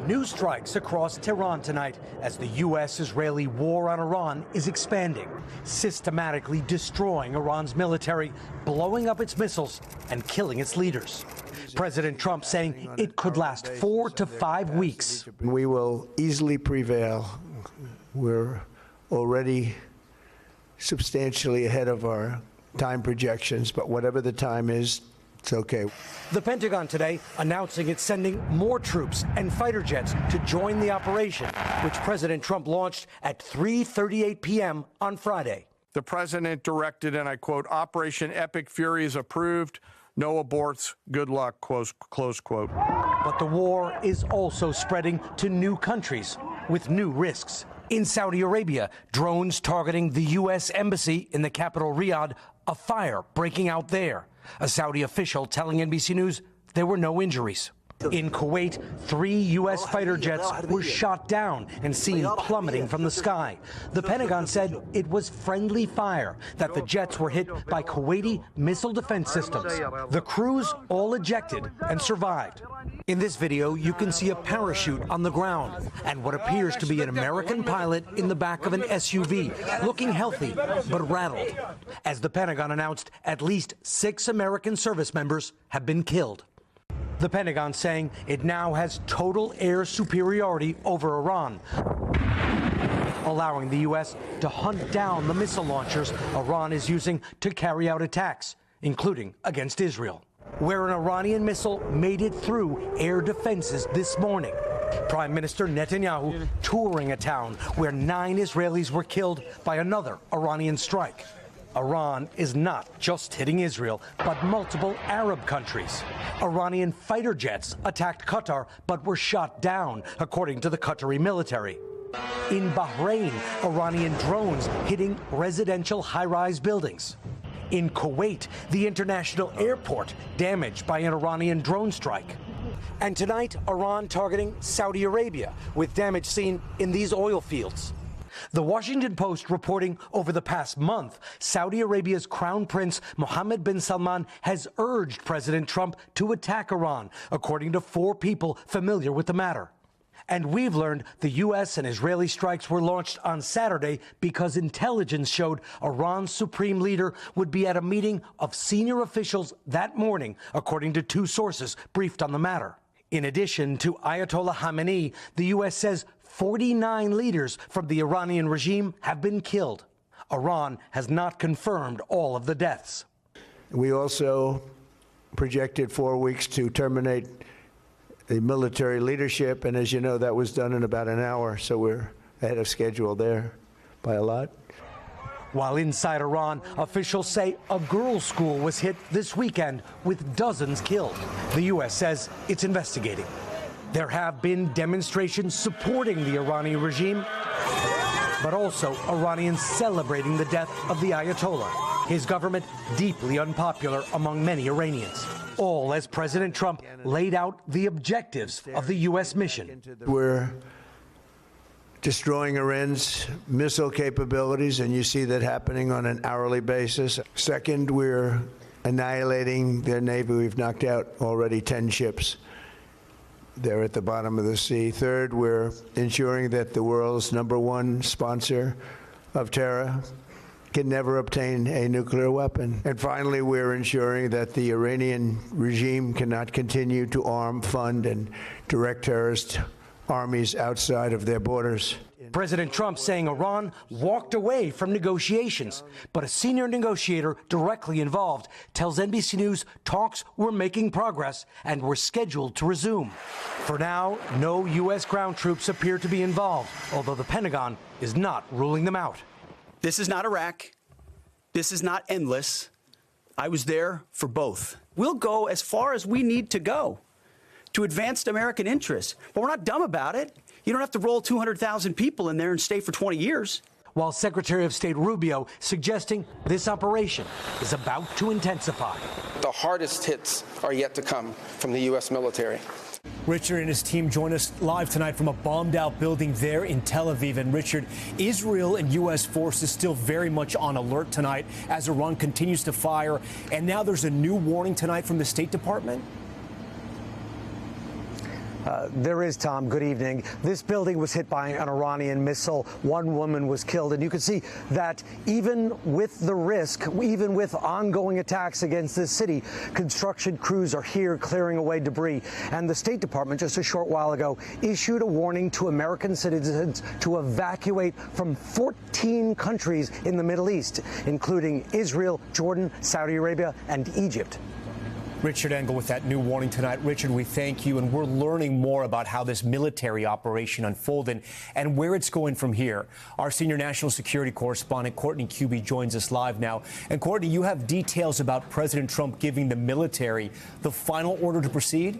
New strikes across Tehran tonight as the U.S.-Israeli war on Iran is expanding, systematically destroying Iran's military, blowing up its missiles, and killing its leaders. President Trump saying it could last 4 to 5 weeks. We will easily prevail. We're already substantially ahead of our time projections, but whatever the time is, it's okay. The Pentagon today announcing it's sending more troops and fighter jets to join the operation, which President Trump launched at 3:38 p.m. on Friday. The president directed, and I quote, "Operation Epic Fury is approved. No aborts. Good luck," close quote. But the war is also spreading to new countries with new risks. In Saudi Arabia, drones targeting the U.S. embassy in the capital, Riyadh, a fire breaking out there. A Saudi official telling NBC News there were no injuries. In Kuwait, 3 U.S. fighter jets were shot down and seen plummeting from the sky. The Pentagon said it was friendly fire, that the jets were hit by Kuwaiti missile defense systems. The crews all ejected and survived. In this video, you can see a parachute on the ground and what appears to be an American pilot in the back of an SUV, looking healthy but rattled, as the Pentagon announced at least 6 American service members have been killed. The Pentagon saying it now has total air superiority over Iran, allowing the U.S. to hunt down the missile launchers Iran is using to carry out attacks, including against Israel, where an Iranian missile made it through air defenses this morning. Prime Minister Netanyahu touring a town where 9 Israelis were killed by another Iranian strike. Iran is not just hitting Israel, but multiple Arab countries. Iranian fighter jets attacked Qatar, but were shot down, according to the Qatari military. In Bahrain, Iranian drones hitting residential high-rise buildings. In Kuwait, the international airport damaged by an Iranian drone strike. And tonight, Iran targeting Saudi Arabia, with damage seen in these oil fields. The Washington Post reporting over the past month, Saudi Arabia's Crown Prince Mohammed bin Salman has urged President Trump to attack Iran, according to 4 people familiar with the matter. And we've learned the U.S. and Israeli strikes were launched on Saturday because intelligence showed Iran's supreme leader would be at a meeting of senior officials that morning, according to 2 sources briefed on the matter. In addition to Ayatollah Khamenei, the U.S. says 49 leaders from the Iranian regime have been killed. Iran has not confirmed all of the deaths. We also projected 4 weeks to terminate the military leadership, and as you know, that was done in about an hour, so we're ahead of schedule there by a lot. While inside Iran, officials say a girls' school was hit this weekend with dozens killed. The U.S. says it's investigating. There have been demonstrations supporting the Iranian regime, but also Iranians celebrating the death of the Ayatollah, his government deeply unpopular among many Iranians. All as President Trump laid out the objectives of the U.S. mission. We're destroying Iran's missile capabilities, and you see that happening on an hourly basis. Second, we're annihilating their navy. We've knocked out already 10 ships. They're at the bottom of the sea. Third, we're ensuring that the world's #1 sponsor of terror can never obtain a nuclear weapon. And finally, we're ensuring that the Iranian regime cannot continue to arm, fund, and direct terrorist armies outside of their borders. President Trump saying Iran walked away from negotiations, but a senior negotiator directly involved tells NBC News talks were making progress and were scheduled to resume. For now, no U.S. ground troops appear to be involved, although the Pentagon is not ruling them out. This is not Iraq. This is not endless. I was there for both. We'll go as far as we need to go to advance American interests, but we're not dumb about it. You don't have to roll 200,000 people in there and stay for 20 years. While Secretary of State Rubio suggesting this operation is about to intensify. The hardest hits are yet to come from the U.S. military. Richard and his team join us live tonight from a bombed-out building there in Tel Aviv. And Richard, Israel and U.S. forces still very much on alert tonight as Iran continues to fire. And now there's a new warning tonight from the State Department. There is, Tom. Good evening. This building was hit by an Iranian missile. One woman was killed. And you can see that even with the risk, even with ongoing attacks against this city, construction crews are here clearing away debris. And the State Department just a short while ago issued a warning to American citizens to evacuate from 14 countries in the Middle East, including Israel, Jordan, Saudi Arabia, and Egypt. Richard Engel with that new warning tonight. Richard, we thank you, and we're learning more about how this military operation unfolded and where it's going from here. Our senior national security correspondent, Courtney Kube, joins us live now. And Courtney, you have details about President Trump giving the military the final order to proceed?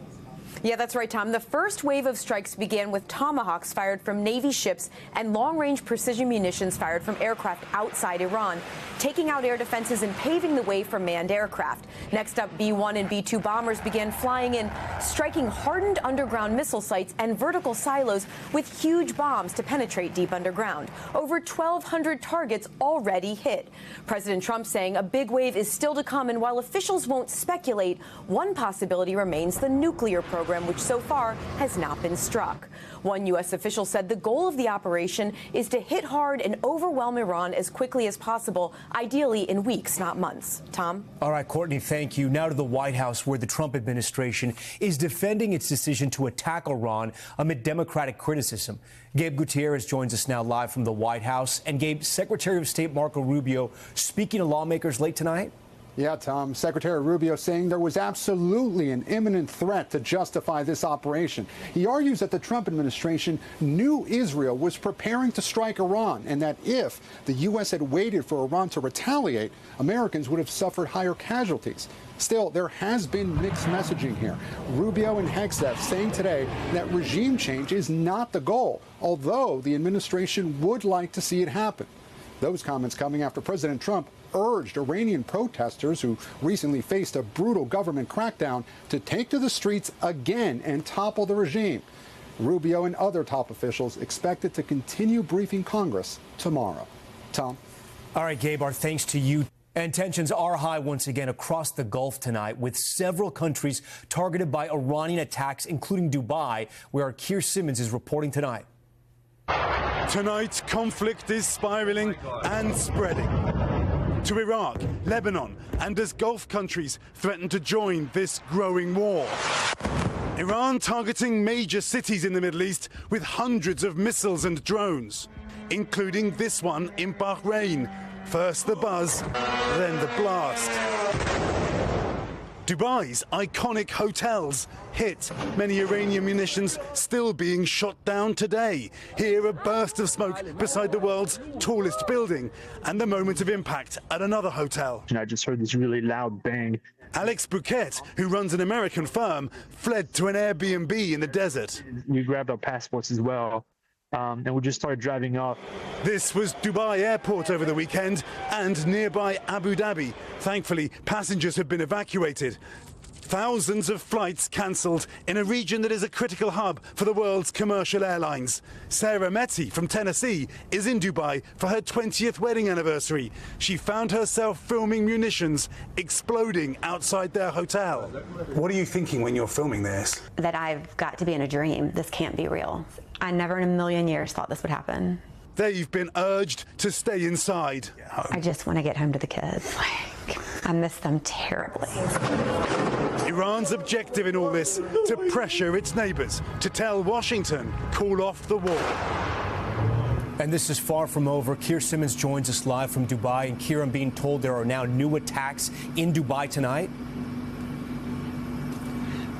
Yeah, that's right, Tom. The first wave of strikes began with Tomahawks fired from Navy ships and long-range precision munitions fired from aircraft outside Iran, taking out air defenses and paving the way for manned aircraft. Next up, B-1 and B-2 bombers began flying in, striking hardened underground missile sites and vertical silos with huge bombs to penetrate deep underground. Over 1,200 targets already hit. President Trump saying a big wave is still to come, and while officials won't speculate, one possibility remains the nuclear program, which so far has not been struck. One U.S. official said the goal of the operation is to hit hard and overwhelm Iran as quickly as possible, ideally in weeks, not months. Tom? All right, Courtney, thank you. Now to the White House, where the Trump administration is defending its decision to attack Iran amid Democratic criticism. Gabe Gutierrez joins us now live from the White House. And Gabe, Secretary of State Marco Rubio speaking to lawmakers late tonight? Yeah, Tom. Secretary Rubio saying there was absolutely an imminent threat to justify this operation. He argues that the Trump administration knew Israel was preparing to strike Iran, and that if the U.S. had waited for Iran to retaliate, Americans would have suffered higher casualties. Still, there has been mixed messaging here. Rubio and Hegseth saying today that regime change is not the goal, although the administration would like to see it happen. Those comments coming after President Trump urged Iranian protesters who recently faced a brutal government crackdown to take to the streets again and topple the regime. Rubio and other top officials expected to continue briefing Congress tomorrow. Tom? All right, Gabe, our thanks to you. And tensions are high once again across the Gulf tonight, with several countries targeted by Iranian attacks, including Dubai, where our Keir Simmons is reporting tonight. Tonight, conflict is spiraling and spreading to Iraq, Lebanon, and as Gulf countries threaten to join this growing war. Iran targeting major cities in the Middle East with hundreds of missiles and drones, including this one in Bahrain. First the buzz, then the blast. Dubai's iconic hotels hit, many Iranian munitions still being shot down today. Here, a burst of smoke beside the world's tallest building, and the moment of impact at another hotel. And I just heard this really loud bang. Alex Bouquet, who runs an American firm, fled to an Airbnb in the desert. We grabbed our passports as well. And we just started driving off. This was Dubai Airport over the weekend and nearby Abu Dhabi. Thankfully, passengers have been evacuated. Thousands of flights cancelled in a region that is a critical hub for the world's commercial airlines. Sarah Metty from Tennessee is in Dubai for her 20th wedding anniversary. She found herself filming munitions exploding outside their hotel. What are you thinking when you're filming this? That I've got to be in a dream. This can't be real. I never in a million years thought this would happen. They've been urged to stay inside. I just want to get home to the kids. I miss them terribly. Iran's objective in all this, to pressure its neighbors, to tell Washington, call off the war. And this is far from over. Keir Simmons joins us live from Dubai. And Keir, I'm being told there are now new attacks in Dubai tonight.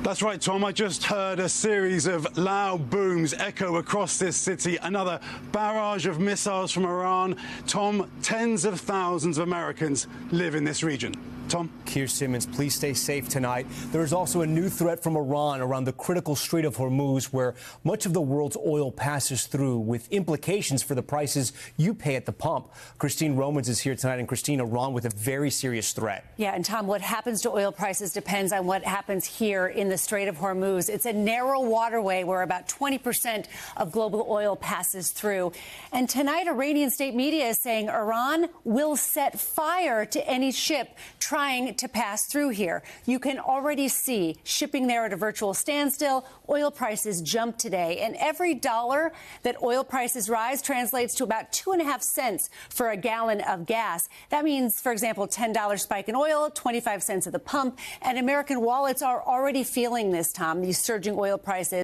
That's right, Tom. I just heard a series of loud booms echo across this city. Another barrage of missiles from Iran. Tom, tens of thousands of Americans live in this region. Tom? Keir Simmons, please stay safe tonight. There is also a new threat from Iran around the critical Strait of Hormuz, where much of the world's oil passes through, with implications for the prices you pay at the pump. Christine Romans is here tonight. And Christine, Iran with a very serious threat. Yeah, and Tom, what happens to oil prices depends on what happens here in the Strait of Hormuz. It's a narrow waterway where about 20% of global oil passes through. And tonight, Iranian state media is saying Iran will set fire to any ship trying trying to pass through here. You can already see shipping there at a virtual standstill. Oil prices jump today, and every dollar that oil prices rise translates to about 2.5 cents for a gallon of gas. That means, for example, $10 spike in oil, 25 cents at the pump, and American wallets are already feeling this, Tom, these surging oil prices.